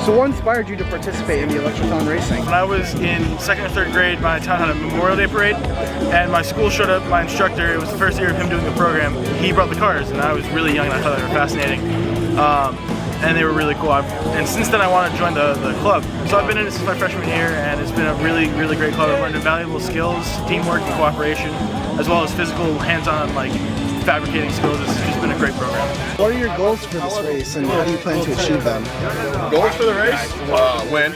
So what inspired you to participate in the Electrathon racing? When I was in 2nd or 3rd grade, my town had a Memorial Day parade, and my school showed up, my instructor, it was the first year of him doing the program, he brought the cars, and I was really young and I thought they were fascinating. And they were really cool. And since then I wanted to join the club. So I've been in it since my freshman year, and it's been a really, really great club. I've learned invaluable skills, teamwork and cooperation, as well as physical, hands-on, like, fabricating skills. It's just been a great program. What are your goals for this race, and how do you plan to achieve them? Goals for the race? Win.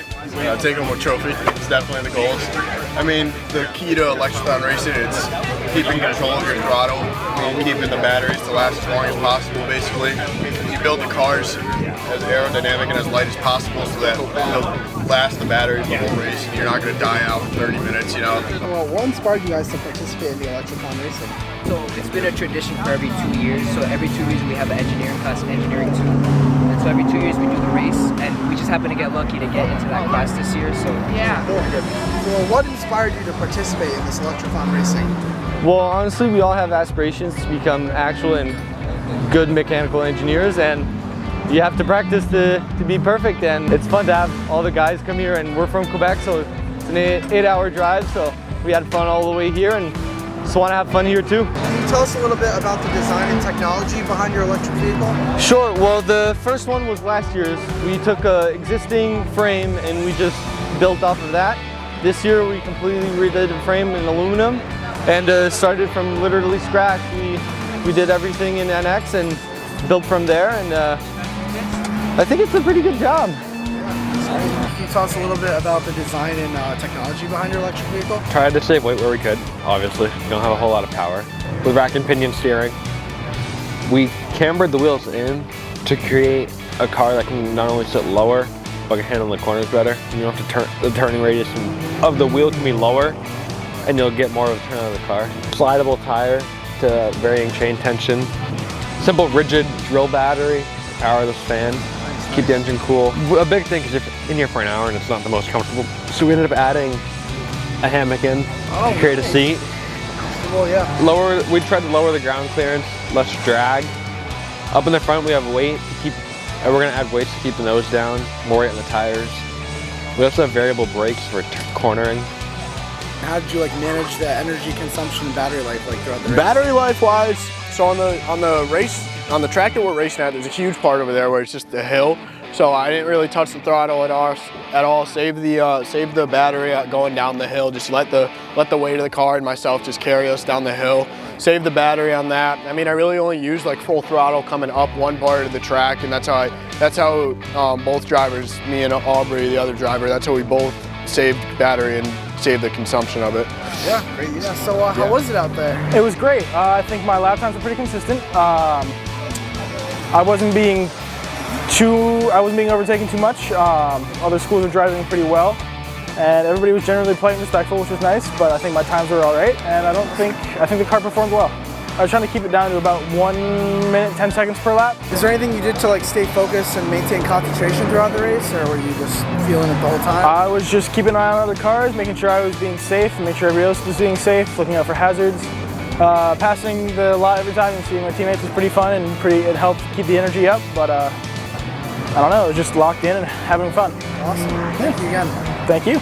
Take home a trophy. It's definitely the goals. I mean, the key to Electrathon racing is keeping control of your throttle, keeping the batteries to last as long as possible, basically. You build the cars as aerodynamic and as light as possible so that they'll last the battery the whole race and you're not going to die out in 30 minutes, you know. Well, what inspired you guys to participate in the Electrathon racing? So it's been a tradition for every 2 years. So every 2 years we have an engineering class, engineering 2. And so every 2 years we do the race, and we just happen to get lucky to get into that class this year. So yeah. Cool. So what inspired you to participate in this Electrathon racing? Well, honestly, we all have aspirations to become actual and good mechanical engineers, and you have to practice to be perfect. And it's fun to have all the guys come here, and we're from Quebec, so it's an 8-hour drive. So we had fun all the way here, and just want to have fun here too. Can you tell us a little bit about the design and technology behind your electric vehicle? Sure. Well, the first one was last year's. We took an existing frame and we just built off of that. This year we completely redid the frame in aluminum and started from literally scratch. We did everything in NX and built from there, and I think it's a pretty good job. Can you tell us a little bit about the design and technology behind your electric vehicle? Tried to save weight where we could, obviously. We don't have a whole lot of power. With rack and pinion steering, we cambered the wheels in to create a car that can not only sit lower, but can handle the corners better. You don't have to turn, the turning radius of the wheel can be lower, and you'll get more of a turn out of the car. Slidable tire to varying chain tension. Simple rigid drill battery, powerless fan. Keep the engine cool. A big thing is if you're in here for an hour and it's not the most comfortable, so we ended up adding a hammock in to create a seat. Comfortable, yeah. We tried to lower the ground clearance, less drag. Up in the front we have weight to keep, and we're gonna add weights to keep the nose down, more weight on the tires. We also have variable brakes for cornering. How did you manage the energy consumption and battery life throughout the race? Battery life wise, so on the track that we're racing at, there's a huge part over there where it's just a hill. So I didn't really touch the throttle at all. Save the battery going down the hill. Just let the weight of the car and myself just carry us down the hill. Save the battery on that. I mean, I really only used full throttle coming up one part of the track, and that's how both drivers, me and Aubrey, the other driver, that's how we both saved battery and saved the consumption of it. Yeah, great. Yeah. So how was it out there? It was great. I think my lap times were pretty consistent. I wasn't being overtaken too much. Other schools were driving pretty well, and everybody was generally polite and respectful, which was nice. But I think my times were all right, and I think the car performed well. I was trying to keep it down to about 1 minute, 10 seconds per lap. Is there anything you did to stay focused and maintain concentration throughout the race, or were you just feeling it the whole time? I was just keeping an eye on other cars, making sure I was being safe, and making sure everybody else was being safe, looking out for hazards. Passing the lot every time and seeing my teammates was pretty fun, and it helped keep the energy up. But I don't know, it was just locked in and having fun. Awesome. Thank you again. Thank you.